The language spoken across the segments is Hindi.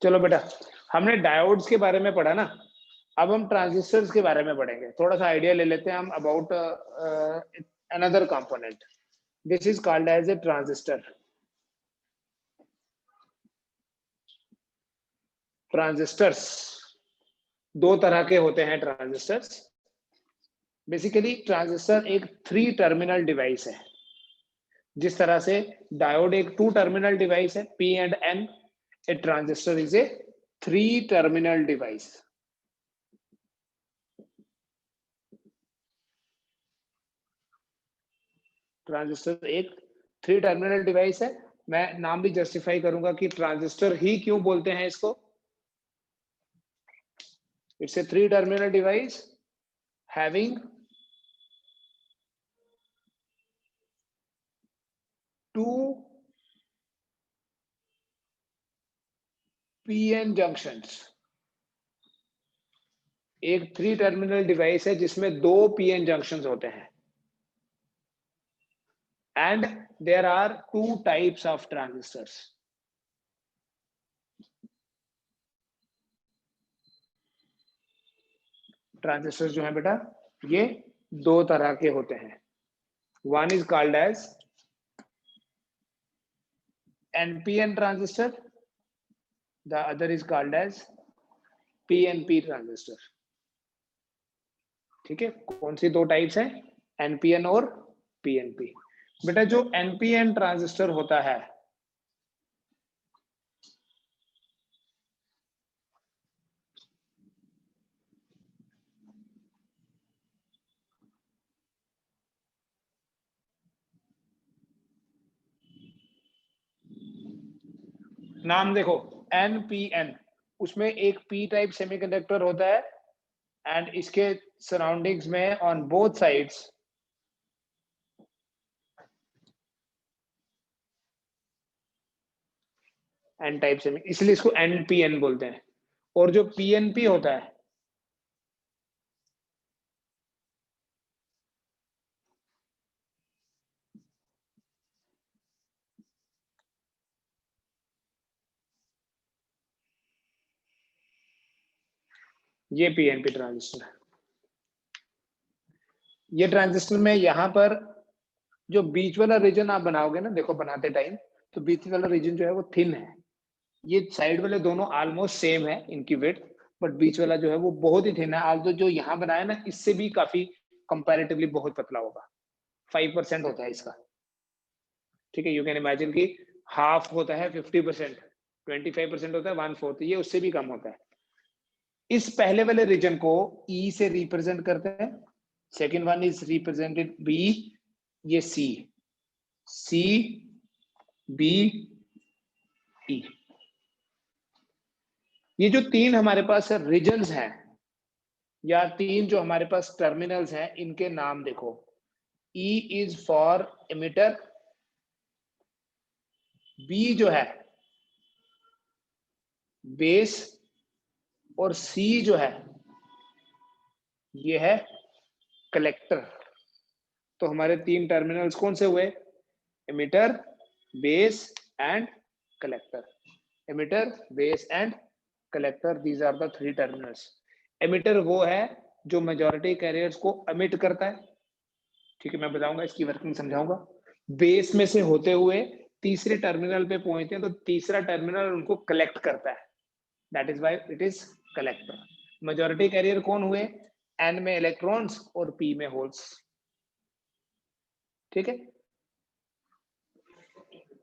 चलो बेटा, हमने डायोड्स के बारे में पढ़ा ना, अब हम ट्रांजिस्टर्स के बारे में पढ़ेंगे। थोड़ा सा आइडिया ले लेते हैं हम about another component. This is called as a transistor. Transistors दो तरह के होते हैं ट्रांजिस्टर्स। बेसिकली ट्रांजिस्टर एक 3 टर्मिनल डिवाइस है। जिस तरह से डायोड एक 2 टर्मिनल डिवाइस है, P and N, A transistor is a 3 terminal device. Transistor एक 3 टर्मिनल डिवाइस है। मैं नाम भी जस्टिफाई करूंगा कि ट्रांजिस्टर ही क्यों बोलते हैं इसको। It's a 3 terminal device having 2 PN junctions. एक 3 टर्मिनल डिवाइस है जिसमें 2 PN जंक्शंस होते हैं। And there are 2 types of transistors. Transistor जो है बेटा, ये 2 तरह के होते हैं। One is called as NPN transistor, the other is called as PNP transistor. ठीक है, कौन सी 2 टाइप्स हैं? NPN और PNP। बेटा जो NPN ट्रांजिस्टर होता है, नाम देखो NPN, उसमें एक P टाइप सेमीकंडक्टर होता है एंड इसके सराउंडिंग्स में on both sides N type semi, इसलिए इसको NPN बोलते हैं। और जो PNP होता है, ये PNP ट्रांजिस्टर है। ये ट्रांजिस्टर में यहाँ पर जो बीच वाला रीजन आप बनाओगे ना, देखो बनाते टाइम, तो बीच वाला रीजन जो है वो थिन है। ये साइड वाले दोनों ऑलमोस्ट सेम है इनकी वेट, बट बीच वाला जो है वो बहुत ही थिन है। आज जो यहाँ बनाया ना, इससे भी काफी कंपैरेटिवली बहुत पतला होगा। 5% होता है इसका। ठीक है, यू कैन इमेजिन कि हाफ होता है 50%, 25% होता है 1/4, ये उससे भी कम होता है। इस पहले वाले रीजन को E से रिप्रेजेंट करते हैं। Second one is represented B, ये C, B, E। ये जो 3 हमारे पास रीजन्स हैं, या 3 जो हमारे पास टर्मिनल्स हैं, इनके नाम देखो। E is for emitter, B जो है बेस, और C जो है ये है कलेक्टर। तो हमारे 3 टर्मिनल्स कौन से हुए? Emitter, base and collector. Emitter, base and collector, these are the 3 terminals. Emitter वो है जो मेजॉरिटी कैरियर्स को एमिट करता है। ठीक है, मैं बताऊंगा, इसकी वर्किंग समझाऊंगा। बेस में से होते हुए तीसरे टर्मिनल पे पहुंचते हैं, तो तीसरा टर्मिनल उनको कलेक्ट करता है। That is why it is collector. Majority carrier कौन हुए? N में इलेक्ट्रॉन्स और P में होल्स। ठीक है,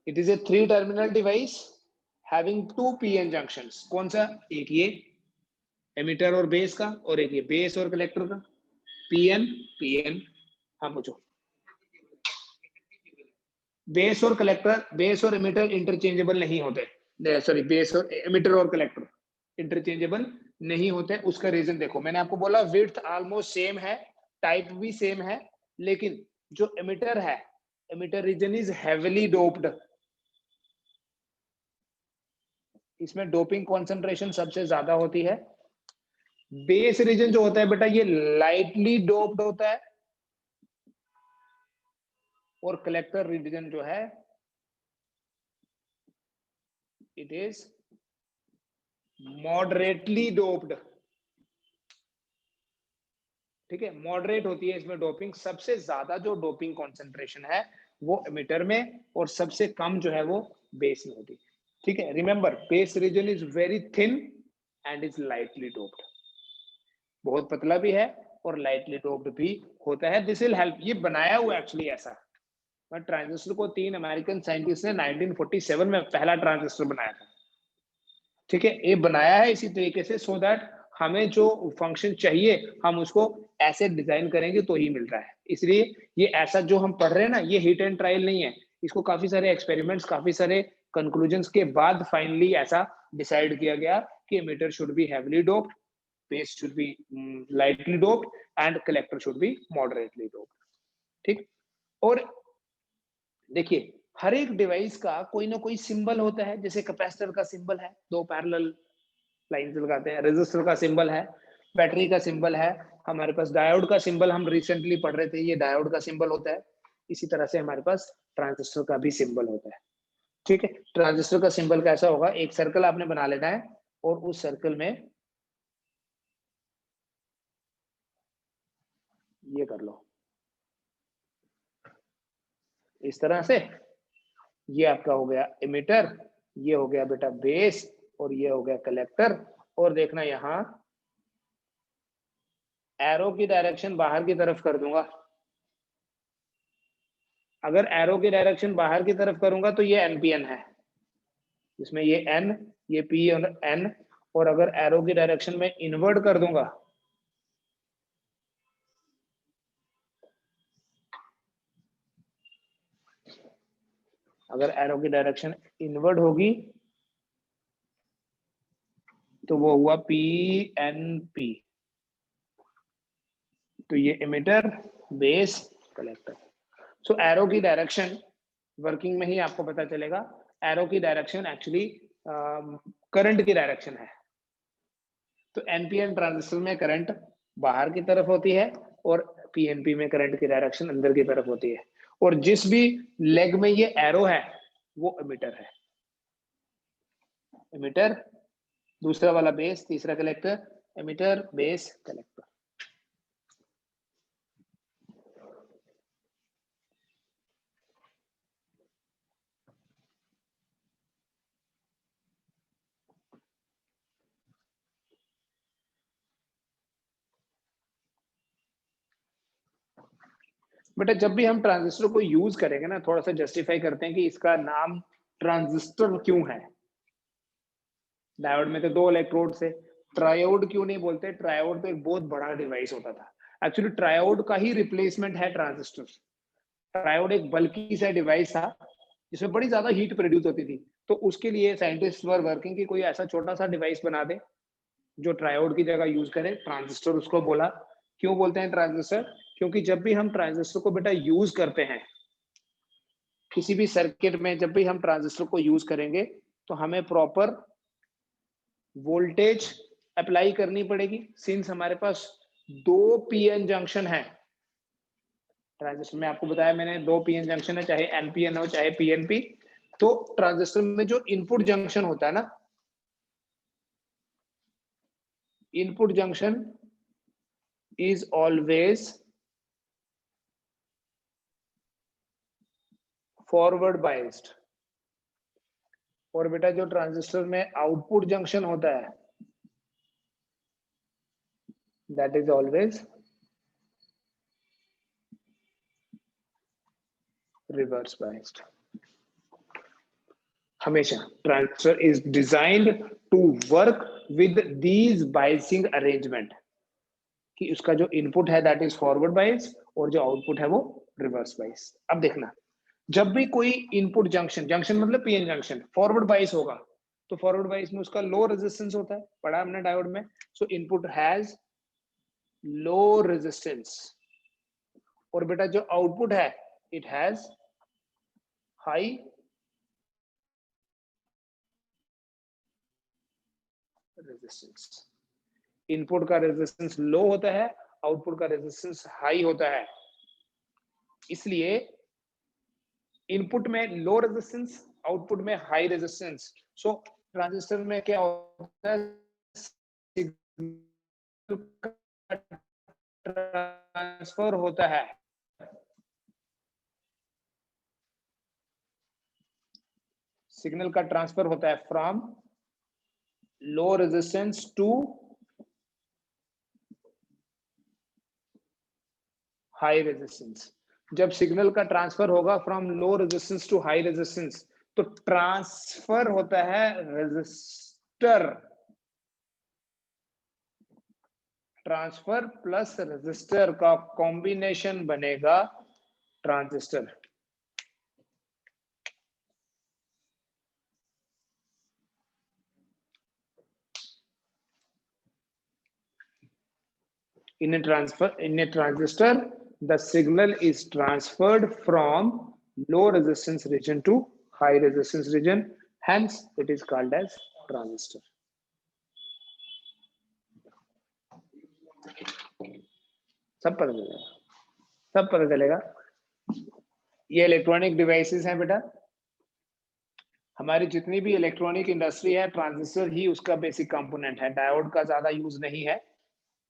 it is a 3 terminal device having 2 PN junctions. कौन सा? एक ये एमिटर और बेस का, और एक ये बेस और कलेक्टर का। PN। हाँ पूछो। बेस और कलेक्टर, बेस और एमिटर इंटरचेंजेबल नहीं होते। सॉरी, बेस और एमिटर और कलेक्टर इंटरचेंजेबल नहीं होते। उसका रीजन देखो, मैंने आपको बोला विड्थ ऑलमोस्ट सेम है, टाइप भी सेम है, लेकिन जो एमिटर है, emitter region is heavily doped. इसमें डोपिंग कॉन्सेंट्रेशन सबसे ज्यादा होती है। बेस रीजन जो होता है बेटा, ये लाइटली डोप्ड होता है, और कलेक्टर रीजन जो है इट इज मॉडरेटली डोप्ड, ठीक है, मॉडरेट होती है इसमें डोपिंग। सबसे ज्यादा जो डोपिंग कॉन्सेंट्रेशन है वो एमिटर में, और सबसे कम जो है वो बेस में होती है, ठीक है। Remember, base reason is very thin and is lightly doped, बहुत पतला भी है और लाइटली डोप्ड भी होता है। दिस विल हेल्प, ये बनाया हुआ एक्चुअली ऐसा, ट्रांजिस्टर को 3 अमेरिकन साइंटिस्ट ने 1947 में पहला ट्रांजिस्टर बनाया था, ठीक है। ये बनाया है इसी तरीके से, सो दैट हमें जो फंक्शन चाहिए हम उसको ऐसे डिजाइन करेंगे तो ही मिल रहा है। इसलिए ये ऐसा जो हम पढ़ रहे हैं ना, ये हिट एंड ट्रायल नहीं है, इसको काफी सारे एक्सपेरिमेंट्स, काफी सारे कंक्लूजन्स के बाद फाइनली ऐसा डिसाइड किया गया कि emitter should be heavily doped, base should be lightly doped and collector should be moderately doped, ठीक। और देखिए, हर एक डिवाइस का कोई ना कोई सिंबल होता है, जैसे कैपेसिटर का सिंबल है, 2 पैरेलल लाइन से लगाते हैं, रेजिस्टर का सिंबल है, बैटरी का सिंबल है, हमारे पास डायोड का सिंबल हम रिसेंटली पढ़ रहे थे, ये डायोड का सिंबल होता है। इसी तरह से हमारे पास ट्रांजिस्टर का भी सिंबल होता है, ठीक है। ट्रांजिस्टर का सिंबल कैसा होगा, एक सर्कल आपने बना लेना है और उस सर्कल में ये कर लो इस तरह से, ये आपका हो गया एमिटर, ये हो गया बेटा बेस, और ये हो गया कलेक्टर। और देखना यहां एरो की डायरेक्शन बाहर की तरफ कर दूंगा, अगर एरो की डायरेक्शन बाहर की तरफ करूंगा तो ये एनपीएन है, इसमें ये एन, ये पी और एन। और अगर एरो की डायरेक्शन में इनवर्ट कर दूंगा, अगर एरो की डायरेक्शन इनवर्ट होगी तो वो हुआ पी एन पी, तो ये एमिटर बेस कलेक्टर। सो एरो की डायरेक्शन वर्किंग में ही आपको पता चलेगा, एरो की डायरेक्शन एक्चुअली करंट की डायरेक्शन है। तो एनपीएन ट्रांजिस्टर में करंट बाहर की तरफ होती है और पीएनपी में करंट की डायरेक्शन अंदर की तरफ होती है, और जिस भी लेग में ये एरो है वो एमिटर है, एमिटर, दूसरा वाला बेस, तीसरा कलेक्टर, एमिटर बेस कलेक्टर। बेटा जब भी हम ट्रांजिस्टर को यूज करेंगे ना, थोड़ा सा जस्टिफाई करते हैं कि इसका नाम ट्रांजिस्टर क्यों है। डायोड में तो 2 इलेक्ट्रोड से, ट्रायोड क्यों नहीं बोलते, ट्रायोड तो एक बहुत बड़ा डिवाइस होता था, एक्चुअली ट्रायोड का ही रिप्लेसमेंट है ट्रांजिस्टर। ट्रायोड एक बल्कि सा डिवाइस था जिसमें बड़ी ज्यादा हीट प्रोड्यूस होती थी, तो उसके लिए साइंटिस्ट वर वर्किंग की कोई ऐसा छोटा सा डिवाइस बना दे जो ट्रायोड की जगह यूज करे, ट्रांजिस्टर उसको बोला। क्यों बोलते हैं ट्रांजिस्टर, क्योंकि जब भी हम ट्रांजिस्टर को बेटा यूज करते हैं किसी भी सर्किट में, जब भी हम ट्रांजिस्टर को यूज करेंगे तो हमें प्रॉपर वोल्टेज अप्लाई करनी पड़ेगी, सिंस हमारे पास 2 पीएन जंक्शन है ट्रांजिस्टर में। आपको बताया मैंने 2 पीएन जंक्शन है, चाहे एनपीएन हो चाहे पीएनपी। तो ट्रांजिस्टर में जो इनपुट जंक्शन होता है ना, input junction is always forward biased, और बेटा जो ट्रांजिस्टर में आउटपुट जंक्शन होता है that is always reverse biased. हमेशा transistor is designed to work with these biasing arrangement, कि उसका जो इनपुट है दैट इज फॉरवर्ड बाइस और जो आउटपुट है वो रिवर्स बाइस। अब देखना, जब भी कोई इनपुट जंक्शन, जंक्शन मतलब पीएन जंक्शन, फॉरवर्ड बाइस होगा तो फॉरवर्ड बाइस में उसका लो रेजिस्टेंस होता है, पढ़ा हमने डायोड में। सो इनपुट हैज लो रेजिस्टेंस, और बेटा जो आउटपुट है it has high resistance. Input का रेजिस्टेंस लो होता है, आउटपुट का रेजिस्टेंस हाई होता है, इसलिए इनपुट में लो रेजिस्टेंस, आउटपुट में हाई रेजिस्टेंस। सो ट्रांजिस्टर में क्या होता है, ट्रांसफर होता है, सिग्नल का ट्रांसफर होता है from low resistance to high resistance. जब सिग्नल का ट्रांसफर होगा from low resistance to high resistance, तो ट्रांसफर होता है रेजिस्टर, ट्रांसफर प्लस रेजिस्टर का कॉम्बिनेशन बनेगा transistor. In a transistor, the signal is transferred from low resistance region to high resistance region. Hence, it is called as transistor. सब पता चलेगा, सब पता चलेगा। ये इलेक्ट्रॉनिक डिवाइसेस हैं बेटा, हमारी जितनी भी इलेक्ट्रॉनिक इंडस्ट्री है, ट्रांजिस्टर ही उसका बेसिक कंपोनेंट है। डायोड का ज्यादा यूज नहीं है,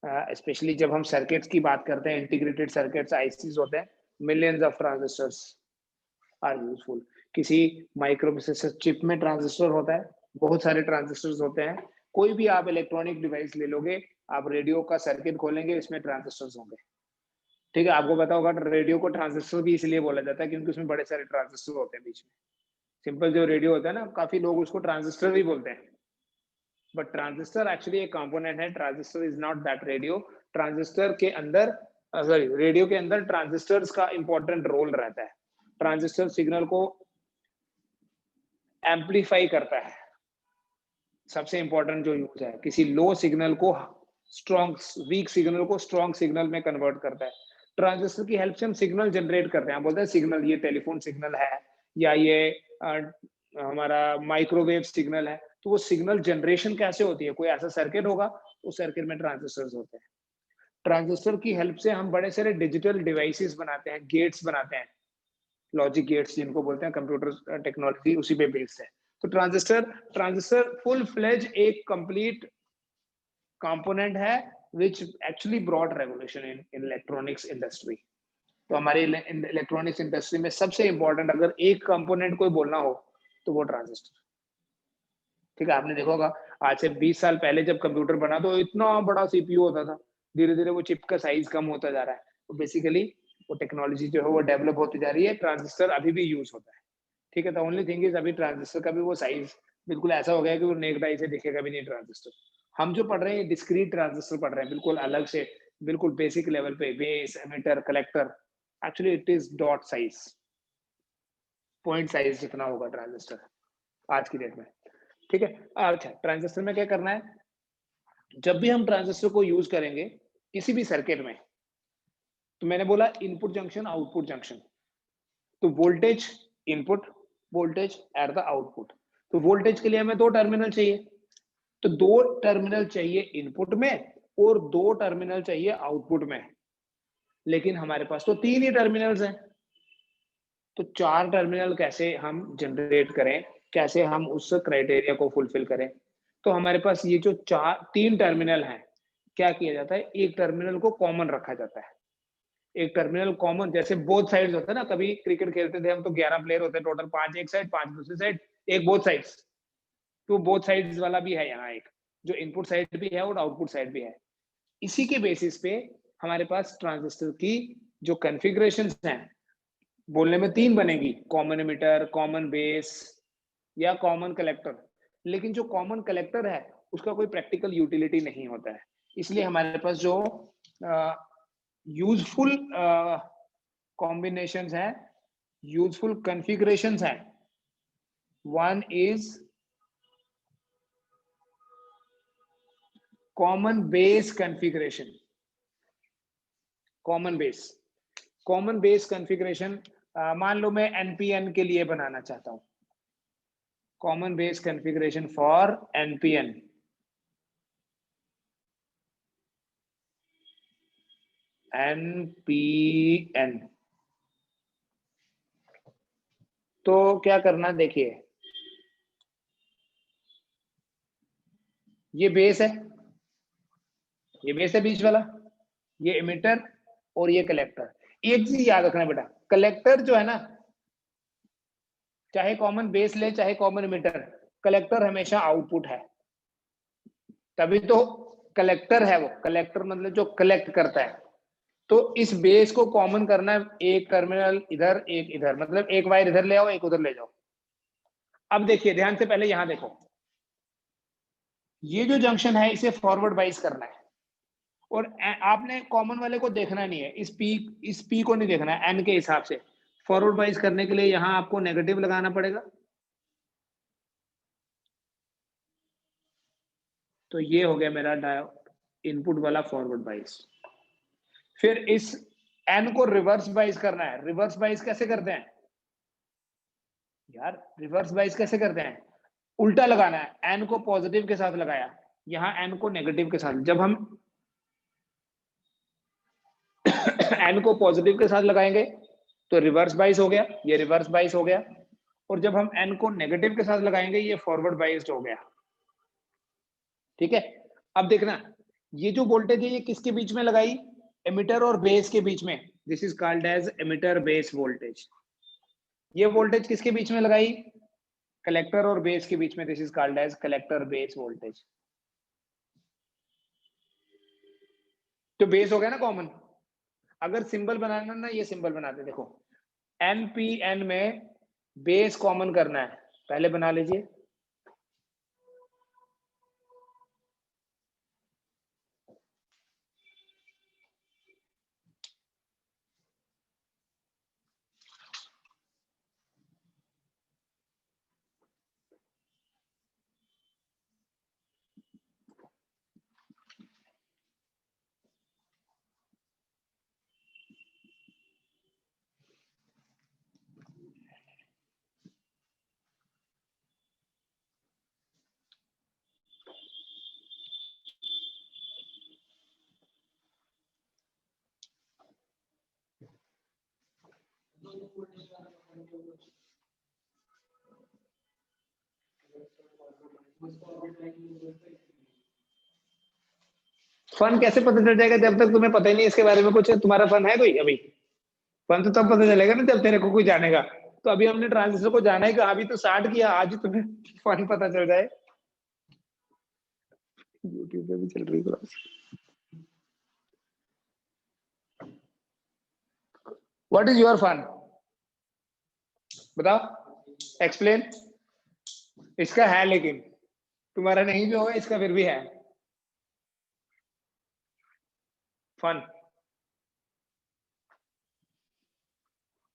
स्पेशली जब हम सर्किट्स की बात करते हैं, इंटीग्रेटेड सर्किट्स आईसीज होते हैं, millions of transistors are useful. किसी माइक्रो प्रोसेसर चिप में ट्रांजिस्टर होता है, बहुत सारे ट्रांजिस्टर्स होते हैं। कोई भी आप इलेक्ट्रॉनिक डिवाइस ले लोगे, आप रेडियो का सर्किट खोलेंगे, इसमें ट्रांजिस्टर्स होंगे। ठीक है, आपको पता होगा रेडियो को ट्रांजिस्टर भी इसलिए बोला जाता है क्योंकि उसमें बड़े सारे ट्रांजिस्टर होते हैं बीच में। सिंपल जो रेडियो होता है ना, काफी लोग उसको ट्रांजिस्टर भी बोलते हैं, बट ट्रांजिस्टर एक्चुअली एक कंपोनेंट है। Transistor is not that radio. Transistor के अंदर, सॉरी, रेडियो के अंदर ट्रांजिस्टर्स का इंपॉर्टेंट रोल रहता है। ट्रांजिस्टर सिग्नल को एम्पलीफाई करता है, सबसे इंपॉर्टेंट जो यूज है। किसी लो सिग्नल को स्ट्रॉन्ग, वीक सिग्नल को स्ट्रॉन्ग सिग्नल में कन्वर्ट करता है। ट्रांजिस्टर की हेल्प से हम सिग्नल जनरेट करते हैं। हम बोलते हैं सिग्नल, ये टेलीफोन सिग्नल है या ये हमारा माइक्रोवेव सिग्नल है। तो वो सिग्नल जनरेशन कैसे होती है, कोई ऐसा सर्किट होगा, उस सर्किट में ट्रांजिस्टर्स होते हैं। ट्रांजिस्टर की हेल्प से हम बड़े सारे डिजिटल डिवाइसेस बनाते हैं, गेट्स बनाते हैं, लॉजिक गेट्स जिनको बोलते हैं, कंप्यूटर टेक्नोलॉजी उसी पे बेस्ड है। तो ट्रांजिस्टर फुल फ्लेज एक कंप्लीट कंपोनेंट है which actually brought revolution in electronics industry. तो हमारी इलेक्ट्रॉनिक्स इंडस्ट्री में सबसे इंपॉर्टेंट अगर एक कंपोनेंट कोई बोलना हो तो वो ट्रांजिस्टर। ठीक है, आपने देखा होगा आज से 20 साल पहले जब कंप्यूटर बना तो इतना बड़ा सीपीयू होता था, धीरे धीरे वो चिप का साइज कम होता जा रहा है। तो बेसिकली वो टेक्नोलॉजी जो है वो डेवलप होती जा रही है। ट्रांजिस्टर अभी भी यूज होता है। ठीक है, द ओनली थिंग इज अभी ट्रांजिस्टर का भी वो साइज बिल्कुल ऐसा हो गया है कि वो नेक्ड आई से दिखेगा भी नहीं ट्रांजिस्टर। हम जो पढ़ रहे हैं डिस्क्रीट ट्रांजिस्टर पढ़ रहे हैं, बिल्कुल अलग से, बिल्कुल बेसिक लेवल पे, base, emitter, collector. Actually it is dot size, point size जितना होगा ट्रांजिस्टर आज की डेट में। ठीक है, अच्छा, ट्रांजिस्टर में क्या करना है, जब भी हम ट्रांजिस्टर को यूज करेंगे किसी भी सर्किट में, तो मैंने बोला इनपुट जंक्शन, आउटपुट जंक्शन। तो voltage input, voltage at the output. तो वोल्टेज के लिए हमें दो टर्मिनल चाहिए, तो दो टर्मिनल चाहिए इनपुट में और दो टर्मिनल चाहिए आउटपुट में। लेकिन हमारे पास तो तीन ही टर्मिनल्स हैं, तो चार टर्मिनल कैसे हम जनरेट करें, कैसे हम उस क्राइटेरिया को फुलफिल करें। तो हमारे पास ये जो तीन टर्मिनल हैं, क्या किया जाता है, एक टर्मिनल को कॉमन रखा जाता है। एक टर्मिनल कॉमन, जैसे बोथ साइड्स होता है ना, कभी क्रिकेट खेलते थे हम तो 11 प्लेयर होते हैं टोटल, 5 एक साइड, 5 दूसरी साइड, एक बोथ साइड्स। तो बोथ साइड्स वाला भी है यहाँ एक, जो इनपुट साइड भी है और आउटपुट साइड भी है। इसी के बेसिस पे हमारे पास ट्रांजिस्टर की जो कॉन्फ़िगरेशंस हैं, बोलने में तीन बनेगी, कॉमन एमिटर, कॉमन बेस या कॉमन कलेक्टर। लेकिन जो कॉमन कलेक्टर है उसका कोई प्रैक्टिकल यूटिलिटी नहीं होता है। इसलिए हमारे पास जो यूजफुल कॉम्बिनेशंस हैं, यूजफुल कॉन्फ़िगरेशंस हैं, one is common base configuration. Common base configuration, मान लो मैं एनपीएन के लिए बनाना चाहता हूं, common base configuration for NPN. NPN तो क्या करना, देखिए ये बेस है, ये बेस है बीच वाला, ये एमिटर और ये कलेक्टर। एक चीज याद रखना बेटा, कलेक्टर जो है ना, चाहे कॉमन बेस ले चाहे कॉमन एमिटर, कलेक्टर हमेशा आउटपुट है। तभी तो कलेक्टर है, वो कलेक्टर मतलब जो कलेक्ट करता है। तो इस बेस को कॉमन करना है, एक टर्मिनल इधर एक इधर, मतलब एक वायर इधर ले आओ एक उधर ले जाओ। अब देखिए ध्यान से, पहले यहां देखो, ये जो जंक्शन है इसे फॉरवर्ड बाइस करना है, और आपने कॉमन वाले को देखना नहीं है, इस पी को नहीं देखना है, एन के हिसाब से। फॉरवर्ड बाइस करने के लिए यहां आपको नेगेटिव लगाना पड़ेगा। तो ये हो गया मेरा इनपुट वाला फॉरवर्ड बाइस। फिर इस एन को रिवर्स बाइस करना है। रिवर्स बाइस कैसे करते हैं यार, रिवर्स बाइस कैसे करते हैं? उल्टा लगाना है, एन को पॉजिटिव के साथ लगाया, यहां एन को नेगेटिव के साथ। जब हम एन को पॉजिटिव के साथ लगाएंगे तो रिवर्स बाइस हो गया, ये रिवर्स बाइस हो गया। और जब हम एन को नेगेटिव के साथ लगाएंगे ये फॉरवर्ड बाइस्ड हो गया। ठीक है, अब देखना, ये जो वोल्टेज है ये किसके बीच में लगाई? एमिटर और बेस के बीच में। This is called as emitter base voltage. ये वोल्टेज किसके बीच में लगाई? कलेक्टर और बेस के बीच में। This is called as collector base voltage. तो बेस हो गया ना कॉमन। अगर सिंबल बनाना ना, ये सिंबल बनाते, देखो एनपीएन में बेस कॉमन करना है, पहले बना लीजिए। फन कैसे पता चल जाएगा जब तक तुम्हें पता ही नहीं इसके बारे में कुछ? तुम्हारा फन है कोई अभी? फन तो तब पता चलेगा ना जब तेरे को कोई जानेगा। तो अभी हमने ट्रांजिस्टर को जाना है कि अभी तो स्टार्ट किया, आज ही तुम्हें फन पता चल जाए। यूट्यूब पे भी चल रही class. What is your fun? बताओ, एक्सप्लेन। इसका है, लेकिन तुम्हारा नहीं भी होगा, इसका फिर भी है फन।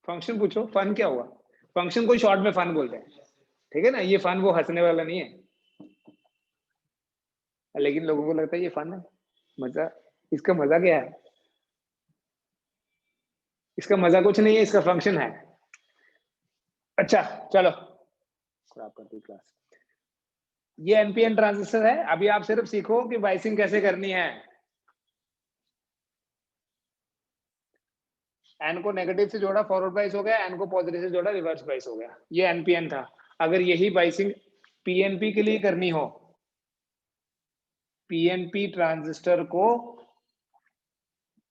फंक्शन पूछो, फन क्या हुआ? फंक्शन को शॉर्ट में फन बोलते हैं, ठीक है ना? ये फन वो हंसने वाला नहीं है, लेकिन लोगों को लगता है ये फन है, मजा। इसका मजा क्या है? इसका मजा कुछ नहीं है, इसका फंक्शन है। अच्छा चलो, खराब कर दी क्लास। ये एनपीएन ट्रांजिस्टर है। अभी आप सिर्फ सीखो कि बाइसिंग कैसे करनी है। एन को नेगेटिव से जोड़ा, फॉरवर्ड बाइस हो गया, एन को पॉजिटिव से जोड़ा, रिवर्स बाइस हो गया। ये एनपीएन था। अगर यही बाइसिंग पीएनपी के लिए करनी हो, पीएनपी ट्रांजिस्टर को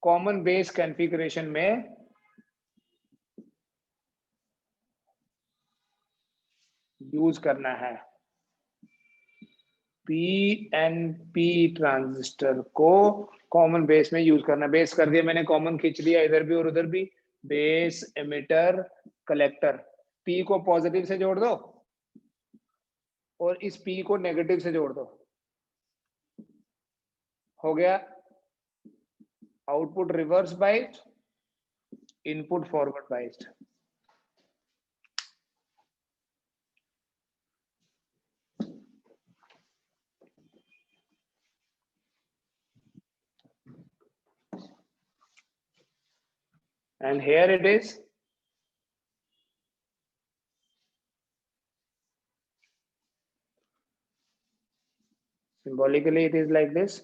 कॉमन बेस कॉन्फ़िगरेशन में यूज करना है। पीएनपी ट्रांजिस्टर को कॉमन बेस में यूज करना। बेस कर दिया मैंने, कॉमन खींच लिया इधर भी और उधर भी। Base, emitter, collector. पी को पॉजिटिव से जोड़ दो और इस पी को नेगेटिव से जोड़ दो, हो गया output reverse biased, input forward biased. And here it is. Symbolically, it is like this.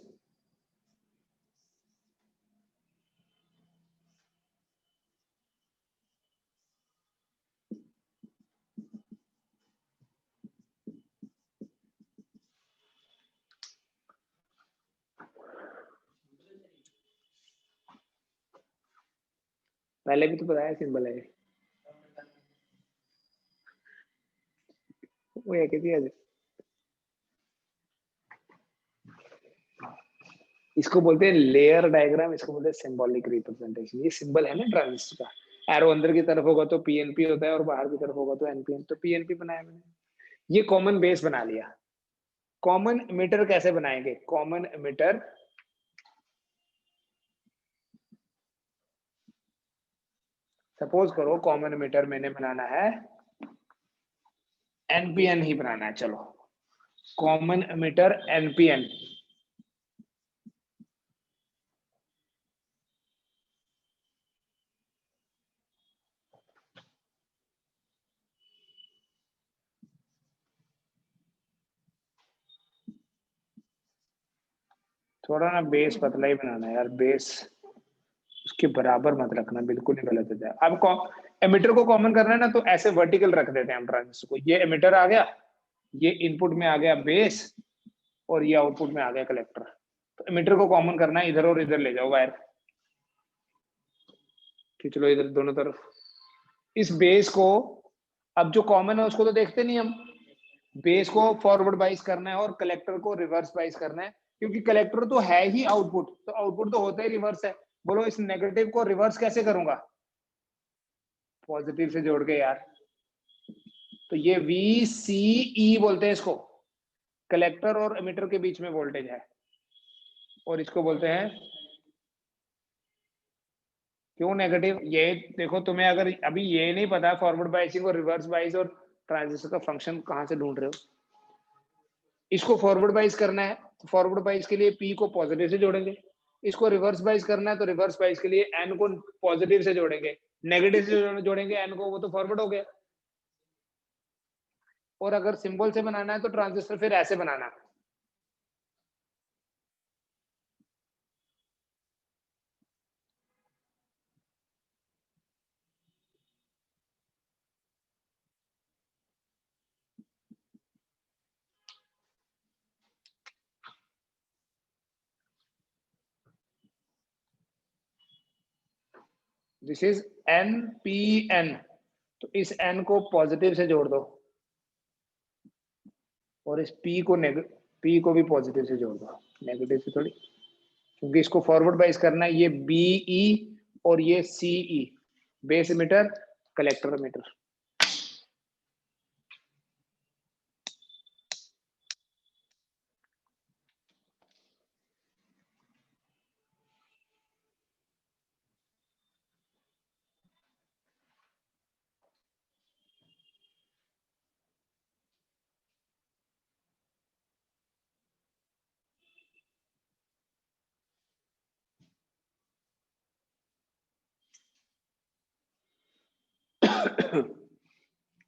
पहले भी तो बताया सिंबल है वो है किसी। इसको बोलते हैं लेयर डायग्राम, इसको बोलते हैं सिंबॉलिक रिप्रेजेंटेशन। ये सिंबल है ना ट्रांजिस्टर का, एरो अंदर की तरफ होगा तो पीएनपी होता है और बाहर की तरफ होगा तो एनपीएन, तो पीएनपी बनाया मैंने। ये कॉमन बेस बना लिया। कॉमन एमिटर कैसे बनाएंगे? कॉमन एमिटर सपोज करो कॉमन एमिटर मैंने बनाना है एनपीएन ही बनाना है, चलो कॉमन एमिटर एनपीएन। थोड़ा ना बेस पतला ही बनाना है यार, बेस उसके बराबर मत रखना, बिल्कुल ही गलत हो जाए। अब एमिटर को कॉमन करना है ना, तो ऐसे वर्टिकल रख देते हैं हम ट्रांजिस्टर को। ये एमिटर आ गया, ये इनपुट में आ गया बेस, और ये आउटपुट में आ गया कलेक्टर। तो एमिटर को कॉमन करना है, इधर और इधर ले जाओ वायर, खींच लो इधर दोनों तरफ। इस बेस को, अब जो कॉमन है उसको तो देखते नहीं हम, बेस को फॉरवर्ड बाइस करना है और कलेक्टर को रिवर्स बाइस करना है, क्योंकि कलेक्टर तो है ही आउटपुट, तो आउटपुट तो होता ही रिवर्स है। बोलो इस नेगेटिव को रिवर्स कैसे करूंगा? पॉजिटिव से जोड़ के यार। तो ये VCE बोलते हैं इसको, कलेक्टर और एमिटर के बीच में वोल्टेज है, और इसको बोलते हैं, क्यों नेगेटिव? ये देखो, तुम्हें अगर अभी ये नहीं पता फॉरवर्ड बाइसिंग और रिवर्स बाइस और ट्रांजिस्टर का फंक्शन कहां से ढूंढ रहे हो। इसको फॉरवर्ड बाइस करना है तो फॉरवर्ड बाइस के लिए P को पॉजिटिव से जोड़ेंगे, इसको रिवर्स बाइस करना है तो रिवर्स बाइस के लिए N को पॉजिटिव से जोड़ेंगे, नेगेटिव से जोड़ेंगे N को, वो तो फॉरवर्ड हो गया। और अगर सिंबल से बनाना है तो ट्रांजिस्टर फिर ऐसे बनाना है। दिस इज NPN, तो इस N को पॉजिटिव से जोड़ दो, और इस P को भी पॉजिटिव से जोड़ दो, नेगेटिव से थोड़ी, क्योंकि इसको फॉरवर्ड बाइस करना है। ये BE और ये CE, base emitter collector emitter.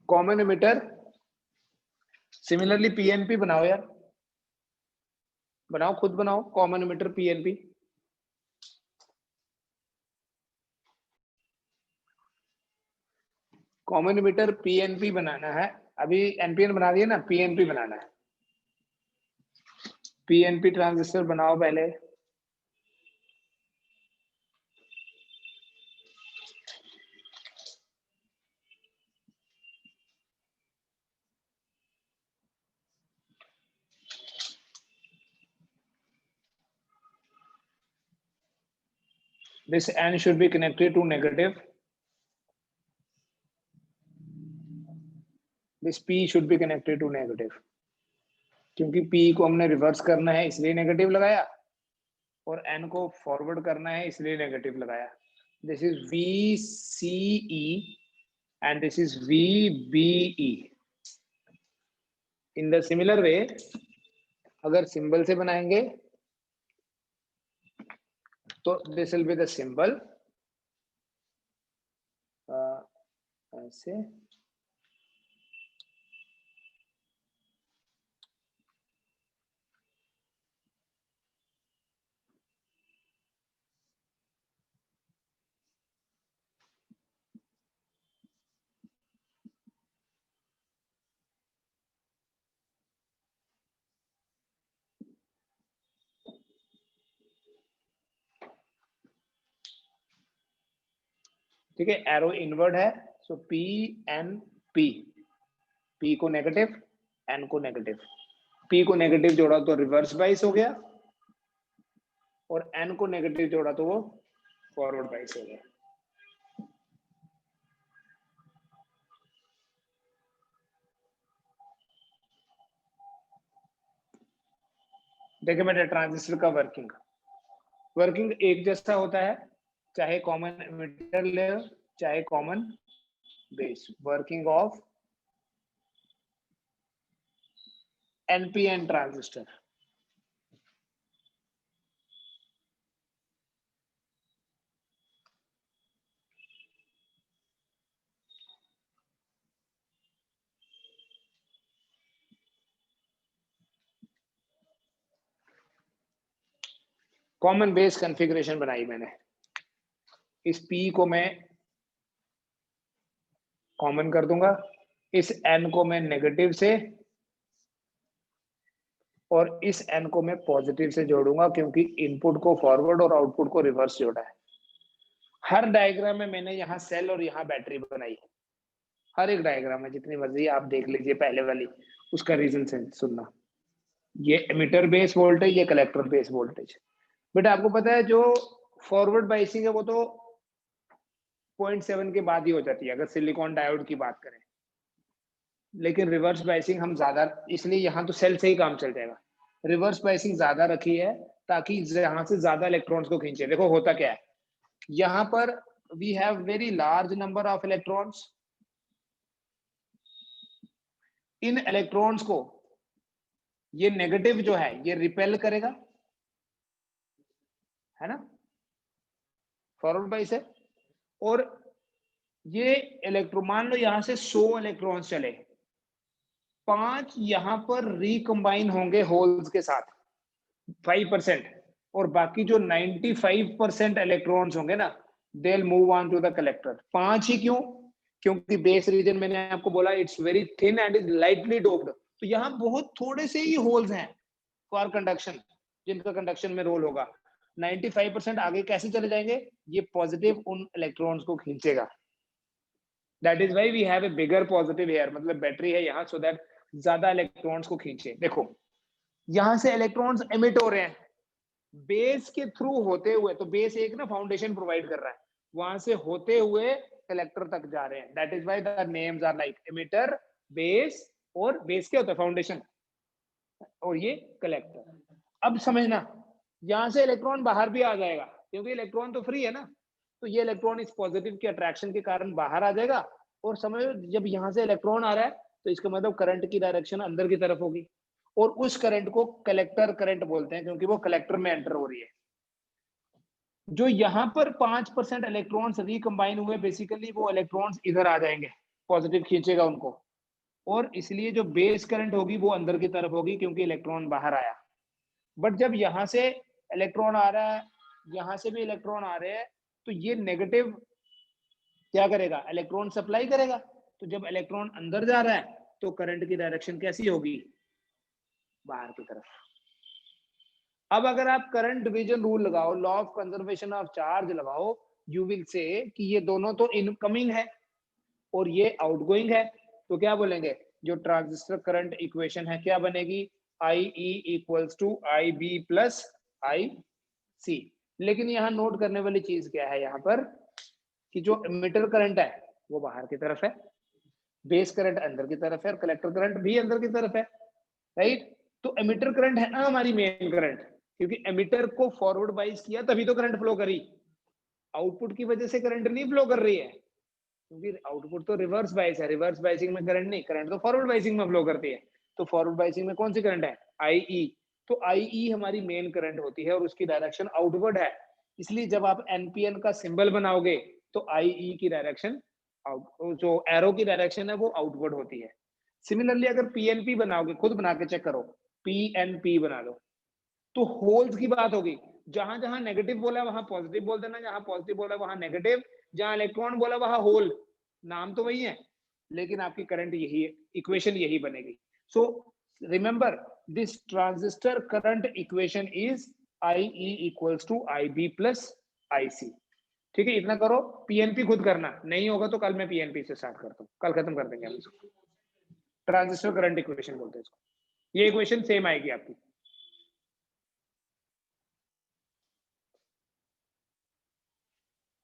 Common emitter similarly PNP बनाओ यार, बनाओ, खुद बनाओ common emitter PNP। Common emitter PNP बनाना है, अभी NPN बना दिया ना, PNP बनाना है। PNP ट्रांजिस्टर बनाओ पहले। This N should be connected to negative. This P should be connected to negative. क्योंकि P को हमने रिवर्स करना है इसलिए नेगेटिव लगाया, और N को फॉरवर्ड करना है इसलिए नेगेटिव लगाया। This is VCE and this is VBE. In the similar way, अगर सिंबल से बनाएंगे तो this will be the symbol ऐसे, ठीक है, एरो इनवर्ड है, सो पी एन पी, पी को नेगेटिव, एन को नेगेटिव, पी को नेगेटिव जोड़ा तो रिवर्स बाइस हो गया, और एन को नेगेटिव जोड़ा तो वो फॉरवर्ड बाइस हो गया। देखिए बेटा, ट्रांजिस्टर का वर्किंग एक जैसा होता है, चाहे कॉमन एमिटर ले चाहे common base. Working of NPN transistor, common base configuration बनाई मैंने। इस P को मैं कॉमन कर दूंगा, इस N को मैं नेगेटिव से और इस N को मैं पॉजिटिव से जोड़ूंगा, क्योंकि इनपुट को फॉरवर्ड और आउटपुट को रिवर्स जोड़ा है। हर डायग्राम में मैंने यहाँ सेल और यहाँ बैटरी बनाई है, हर एक डायग्राम में, जितनी मर्जी आप देख लीजिए पहले वाली, उसका रीजन से सुनना। ये एमिटर बेस वोल्टेज, ये कलेक्टर बेस वोल्टेज। बट आपको पता है जो फॉरवर्ड बाइसिंग है वो तो 0.7 के बाद ही हो जाती है, अगर सिलिकॉन डायोड की बात करें। लेकिन रिवर्स बाइसिंग हम ज्यादा, इसलिए यहाँ तो सेल से ही काम चल जाएगा। रिवर्स बाइसिंग ज्यादा रखी है ताकि यहाँ से ज्यादा इलेक्ट्रॉन्स को खींचे। देखो होता क्या है, यहाँ पर we have very large number of electrons. इन इलेक्ट्रॉन्स को ये नेगेटिव जो है ये रिपेल करेगा, है ना, फॉरवर्ड बाइस है। और ये इलेक्ट्रॉन, मान लो यहां से 100 इलेक्ट्रॉन्स चले, 5 यहां पर रिकंबाइन होंगे होल्स के साथ 5%, और बाकी जो 95% इलेक्ट्रॉन्स होंगे ना, they will move on to the collector. 5 ही क्यों? क्योंकि बेस रीजन मैंने आपको बोला it's very thin and is lightly doped, तो यहाँ बहुत थोड़े से ही होल्स हैं फॉर कंडक्शन, जिनका कंडक्शन में रोल होगा। 95% आगे कैसे चले जाएंगे, ये पॉजिटिव उन इलेक्ट्रॉन्स को खींचेगा। That is why we have a bigger positive here, मतलब बैटरी है यहाँ, सो दैट ज्यादा इलेक्ट्रॉन्स को खींचे। देखो यहां से इलेक्ट्रॉन्स एमिट हो रहे हैं बेस के थ्रू होते हुए, तो बेस एक ना फाउंडेशन प्रोवाइड कर रहा है, वहां से होते हुए कलेक्टर तक जा रहे हैं। That is why the names are like emitter, base, और बेस क्या होता है, फाउंडेशन, और ये कलेक्टर। अब समझना, यहां से इलेक्ट्रॉन बाहर भी आ जाएगा, क्योंकि इलेक्ट्रॉन तो फ्री है ना, तो ये इलेक्ट्रॉन इस पॉजिटिव के अट्रैक्शन के कारण बाहर आ जाएगा। और समझो जब यहां से इलेक्ट्रॉन आ रहा है तो इसका मतलब करंट की डायरेक्शन अंदर की तरफ होगी, और उस करंट को कलेक्टर करंट बोलते हैं, क्योंकि वो कलेक्टर में एंटर हो रही है। जो यहाँ पर 5% इलेक्ट्रॉन्स रिकंबाइन हुए, बेसिकली वो इलेक्ट्रॉन्स इधर आ जाएंगे, पॉजिटिव खींचेगा उनको, और इसलिए जो बेस करंट होगी वो अंदर की तरफ होगी, क्योंकि इलेक्ट्रॉन बाहर आया। बट जब यहाँ से इलेक्ट्रॉन आ रहा है, यहाँ से भी इलेक्ट्रॉन आ रहे हैं, तो ये नेगेटिव क्या करेगा, इलेक्ट्रॉन सप्लाई करेगा। तो जब इलेक्ट्रॉन अंदर जा रहा है तो करंट की डायरेक्शन कैसी होगी, बाहर की तरफ। अब अगर आप करंट डिवीजन रूल लगाओ, law of conservation of charge लगाओ, यू विल से कि ये दोनों तो इनकमिंग है और ये आउटगोइंग है, तो क्या बोलेंगे, जो ट्रांजिस्टर करंट इक्वेशन है क्या बनेगी, I E equals to I B plus I C. लेकिन यहाँ नोट करने वाली चीज क्या है यहाँ पर, कि जो एमिटर करंट है वो बाहर की तरफ है, बेस करंट अंदर की तरफ है, और कलेक्टर करंट भी अंदर की तरफ है, राइट। तो एमिटर करंट है ना हमारी मेन करंट, क्योंकि एमिटर को फॉरवर्ड बाइस किया तभी तो करंट फ्लो करी, आउटपुट की वजह से करंट नहीं फ्लो कर रही है, क्योंकि आउटपुट तो रिवर्स बाइस है, रिवर्स बाइसिंग में करंट नहीं, करंट तो फॉरवर्ड बाइसिंग में फ्लो करती है। तो फॉरवर्ड बाइसिंग में कौन सी करंट है, आई, तो आई हमारी मेन करंट होती है और उसकी डायरेक्शन आउटवर्ड है। इसलिए जब आप एनपीएन का सिंबल बनाओगे तो आई की डायरेक्शन आउट, जो एरो की डायरेक्शन है वो आउटवर्ड होती है। सिमिलरली अगर पीएनपी बनाओगे, खुद बना के चेक करो, पीएनपी बना लो, तो होल्स की बात होगी, जहां जहां नेगेटिव बोला वहां पॉजिटिव बोल देना, जहां पॉजिटिव बोला वहां नेगेटिव, जहां इलेक्ट्रॉन बोला वहां होल, नाम तो वही है लेकिन आपकी करंट यही है, इक्वेशन यही बनेगी। So remember this transistor current equation is I E equals to I B plus I C. ठीक है, इतना करो। पीएनपी खुद करना, नहीं होगा तो कल मैं पीएनपी से स्टार्ट करता हूँ, कल खत्म कर देंगे हम इसको। ट्रांजिस्टर करंट इक्वेशन बोलते हैं इसको। ये इक्वेशन सेम आएगी आपकी।